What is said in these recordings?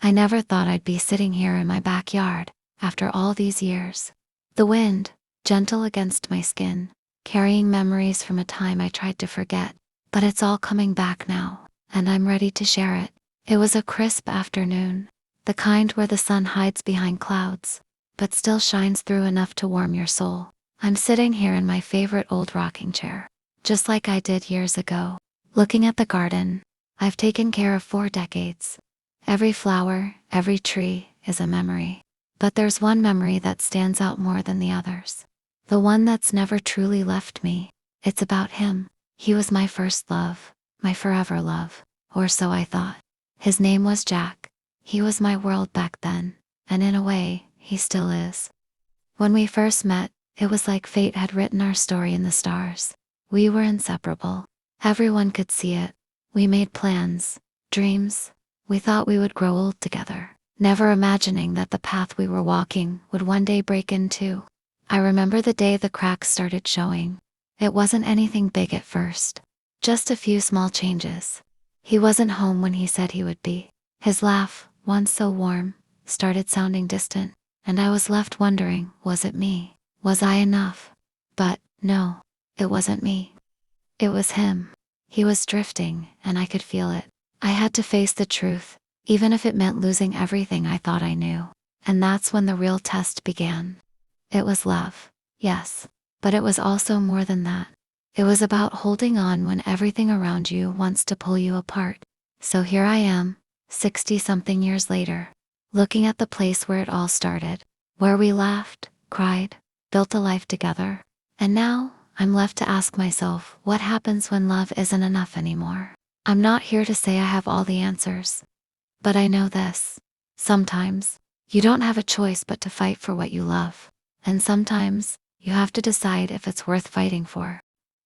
I never thought I'd be sitting here in my backyard after all these years. The wind, gentle against my skin, carrying memories from a time I tried to forget. But it's all coming back now, and I'm ready to share it. It was a crisp afternoon, the kind where the sun hides behind clouds, but still shines through enough to warm your soul. I'm sitting here in my favorite old rocking chair, just like I did years ago, looking at the garden I've taken care of for decades. Every flower, every tree is a memory. But there's one memory that stands out more than the others. The one that's never truly left me. It's about him. He was my first love, my forever love, or so I thought. His name was Jack. He was my world back then, and in a way, he still is. When we first met, it was like fate had written our story in the stars. We were inseparable. Everyone could see it. We made plans, dreams. We thought we would grow old together, never imagining that the path we were walking would one day break in two. I remember the day the cracks started showing. It wasn't anything big at first, just a few small changes. He wasn't home when he said he would be. His laugh, once so warm, started sounding distant, and I was left wondering, was it me? Was I enough? But, no, it wasn't me. It was him. He was drifting, and I could feel it. I had to face the truth, even if it meant losing everything I thought I knew. And that's when the real test began. It was love, yes, but it was also more than that. It was about holding on when everything around you wants to pull you apart. So here I am, 60-something years later, looking at the place where it all started, where we laughed, cried, built a life together. And now, I'm left to ask myself, what happens when love isn't enough anymore? I'm not here to say I have all the answers. But I know this. Sometimes, you don't have a choice but to fight for what you love. And sometimes, you have to decide if it's worth fighting for.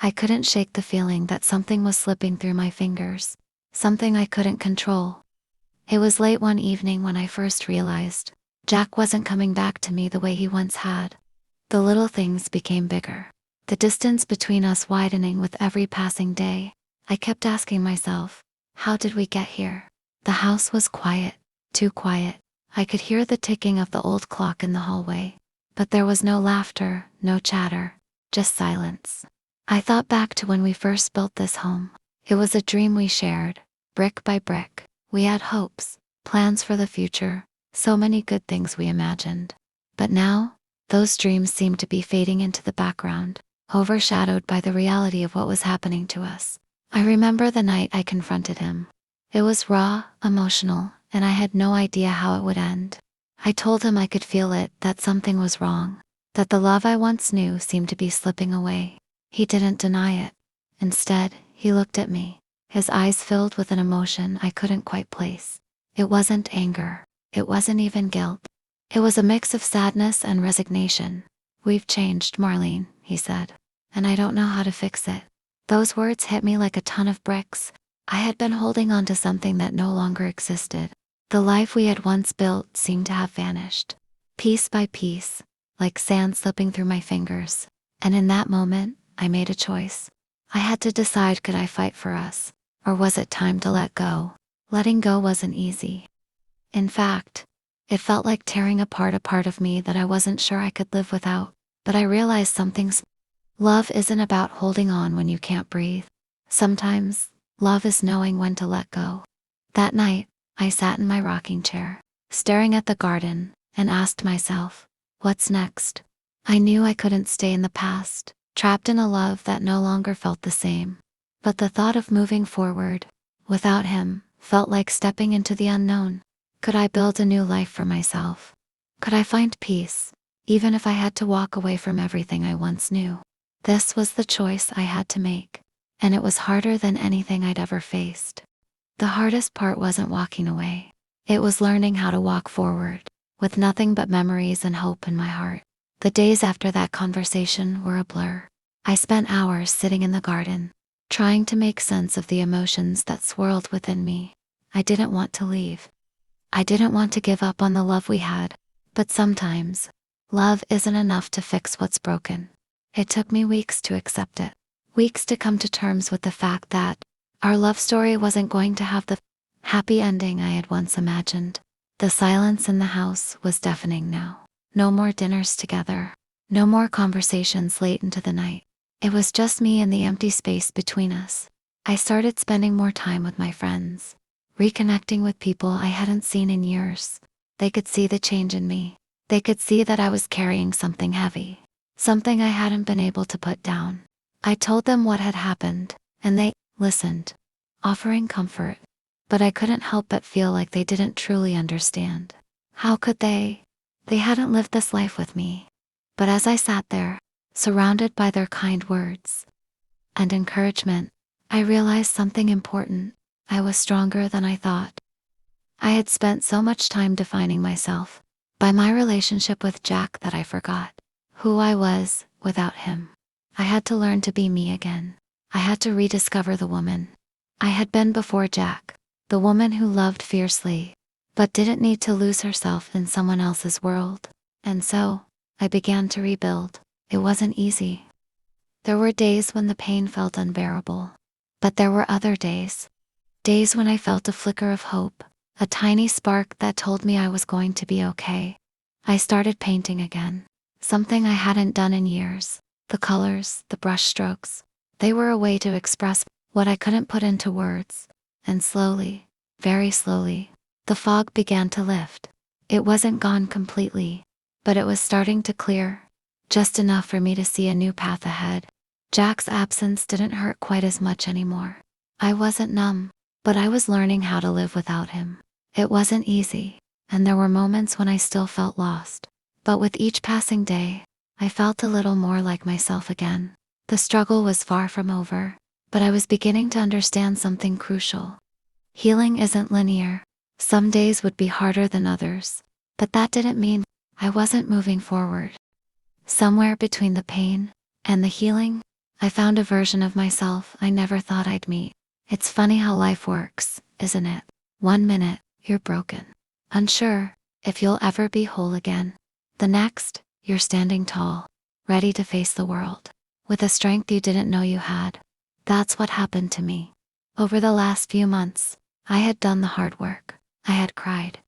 I couldn't shake the feeling that something was slipping through my fingers, something I couldn't control. It was late one evening when I first realized Jack wasn't coming back to me the way he once had. The little things became bigger, the distance between us widening with every passing day. I kept asking myself, how did we get here? The house was quiet, too quiet. I could hear the ticking of the old clock in the hallway. But there was no laughter, no chatter, just silence. I thought back to when we first built this home. It was a dream we shared, brick by brick. We had hopes, plans for the future, so many good things we imagined. But now, those dreams seemed to be fading into the background, overshadowed by the reality of what was happening to us. I remember the night I confronted him. It was raw, emotional, and I had no idea how it would end. I told him I could feel it, that something was wrong, that the love I once knew seemed to be slipping away. He didn't deny it. Instead, he looked at me, his eyes filled with an emotion I couldn't quite place. It wasn't anger. It wasn't even guilt. It was a mix of sadness and resignation. "We've changed, Marlene," he said, "and I don't know how to fix it." Those words hit me like a ton of bricks. I had been holding on to something that no longer existed. The life we had once built seemed to have vanished, piece by piece, like sand slipping through my fingers. And in that moment, I made a choice. I had to decide, could I fight for us, or was it time to let go? Letting go wasn't easy. In fact, it felt like tearing apart a part of me that I wasn't sure I could live without. But I realized something's love isn't about holding on when you can't breathe. Sometimes, love is knowing when to let go. That night, I sat in my rocking chair, staring at the garden, and asked myself, what's next? I knew I couldn't stay in the past, trapped in a love that no longer felt the same. But the thought of moving forward, without him, felt like stepping into the unknown. Could I build a new life for myself? Could I find peace, even if I had to walk away from everything I once knew? This was the choice I had to make, and it was harder than anything I'd ever faced. The hardest part wasn't walking away. It was learning how to walk forward, with nothing but memories and hope in my heart. The days after that conversation were a blur. I spent hours sitting in the garden, trying to make sense of the emotions that swirled within me. I didn't want to leave. I didn't want to give up on the love we had. But sometimes, love isn't enough to fix what's broken. It took me weeks to accept it. Weeks to come to terms with the fact that our love story wasn't going to have the happy ending I had once imagined. The silence in the house was deafening now. No more dinners together. No more conversations late into the night. It was just me and the empty space between us. I started spending more time with my friends, reconnecting with people I hadn't seen in years. They could see the change in me. They could see that I was carrying something heavy, something I hadn't been able to put down. I told them what had happened, and they listened, offering comfort. But I couldn't help but feel like they didn't truly understand. How could they? They hadn't lived this life with me. But as I sat there, surrounded by their kind words and encouragement, I realized something important. I was stronger than I thought. I had spent so much time defining myself by my relationship with Jack that I forgot who I was without him. I had to learn to be me again. I had to rediscover the woman I had been before Jack, the woman who loved fiercely, but didn't need to lose herself in someone else's world. And so, I began to rebuild. It wasn't easy. There were days when the pain felt unbearable. But there were other days. Days when I felt a flicker of hope, a tiny spark that told me I was going to be okay. I started painting again. Something I hadn't done in years. The colors, the brush strokes, they were a way to express what I couldn't put into words. And slowly, very slowly, the fog began to lift. It wasn't gone completely, but it was starting to clear, just enough for me to see a new path ahead. Jack's absence didn't hurt quite as much anymore. I wasn't numb, but I was learning how to live without him. It wasn't easy, and there were moments when I still felt lost. But with each passing day, I felt a little more like myself again. The struggle was far from over, but I was beginning to understand something crucial. Healing isn't linear. Some days would be harder than others, but that didn't mean I wasn't moving forward. Somewhere between the pain and the healing, I found a version of myself I never thought I'd meet. It's funny how life works, isn't it? One minute, you're broken, unsure if you'll ever be whole again. The next, you're standing tall, ready to face the world, with a strength you didn't know you had. That's what happened to me. Over the last few months, I had done the hard work. I had cried.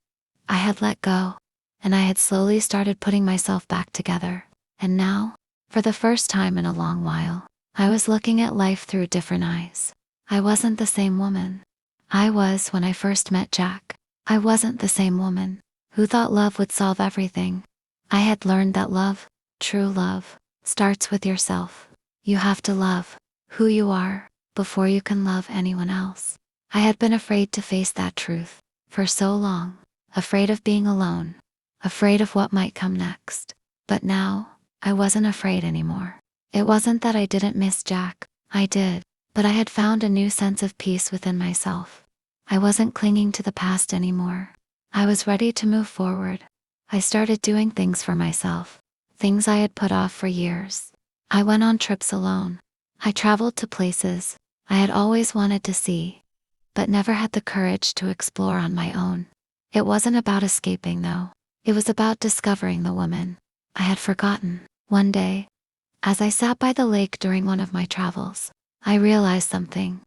I had let go, and I had slowly started putting myself back together. And now, for the first time in a long while, I was looking at life through different eyes. I wasn't the same woman I was when I first met Jack. I wasn't the same woman who thought love would solve everything. I had learned that love, true love, starts with yourself. You have to love who you are before you can love anyone else. I had been afraid to face that truth for so long, afraid of being alone, afraid of what might come next. But now, I wasn't afraid anymore. It wasn't that I didn't miss Jack. I did, but I had found a new sense of peace within myself. I wasn't clinging to the past anymore. I was ready to move forward. I started doing things for myself, things I had put off for years. I went on trips alone. I traveled to places I had always wanted to see, but never had the courage to explore on my own. It wasn't about escaping though. It was about discovering the woman I had forgotten. One day, as I sat by the lake during one of my travels, I realized something.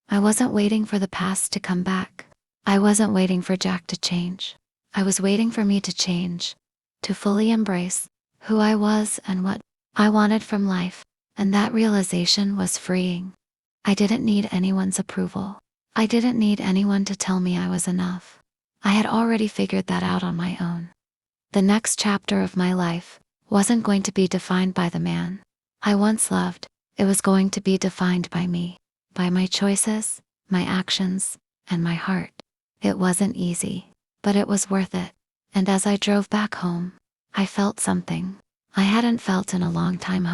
I wasn't waiting for the past to come back. I wasn't waiting for Jack to change. I was waiting for me to change, to fully embrace who I was and what I wanted from life. And that realization was freeing. I didn't need anyone's approval. I didn't need anyone to tell me I was enough. I had already figured that out on my own. The next chapter of my life wasn't going to be defined by the man I once loved. It was going to be defined by me, by my choices, my actions, and my heart. It wasn't easy, but it was worth it. And as I drove back home, I felt something I hadn't felt in a long time.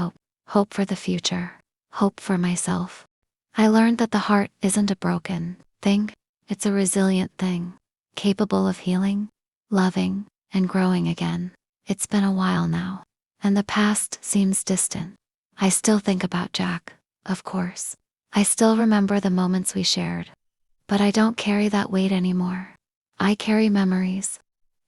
Hope for the future, hope for myself. I learned that the heart isn't a broken thing, it's a resilient thing, capable of healing, loving, and growing again. It's been a while now, and the past seems distant. I still think about Jack, of course. I still remember the moments we shared. But I don't carry that weight anymore. I carry memories.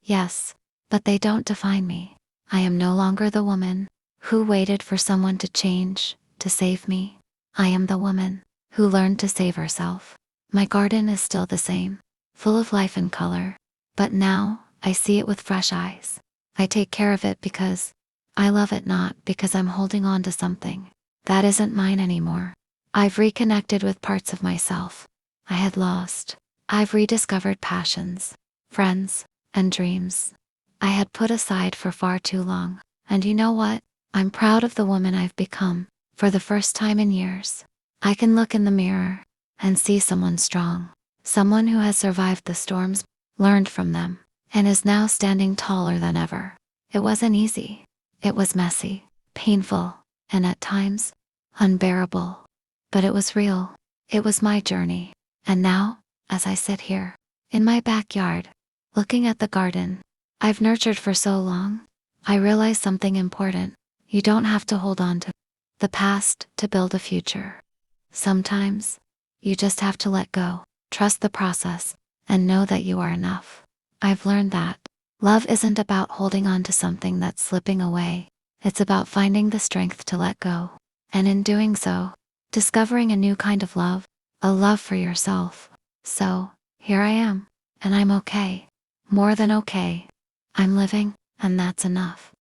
Yes, but they don't define me. I am no longer the woman who waited for someone to change, to save me. I am the woman who learned to save herself. My garden is still the same, full of life and color. But now, I see it with fresh eyes. I take care of it because I love it, not because I'm holding on to something that isn't mine anymore. I've reconnected with parts of myself I had lost. I've rediscovered passions, friends, and dreams I had put aside for far too long. And you know what? I'm proud of the woman I've become. For the first time in years, I can look in the mirror and see someone strong, someone who has survived the storms, learned from them, and is now standing taller than ever. It wasn't easy. It was messy, painful, and at times, unbearable. But it was real. It was my journey. And now, as I sit here, in my backyard, looking at the garden I've nurtured for so long, I realize something important. You don't have to hold on to the past to build a future. Sometimes, you just have to let go, trust the process, and know that you are enough. I've learned that love isn't about holding on to something that's slipping away. It's about finding the strength to let go. And in doing so, discovering a new kind of love, a love for yourself. So, here I am, and I'm okay. More than okay. I'm living, and that's enough.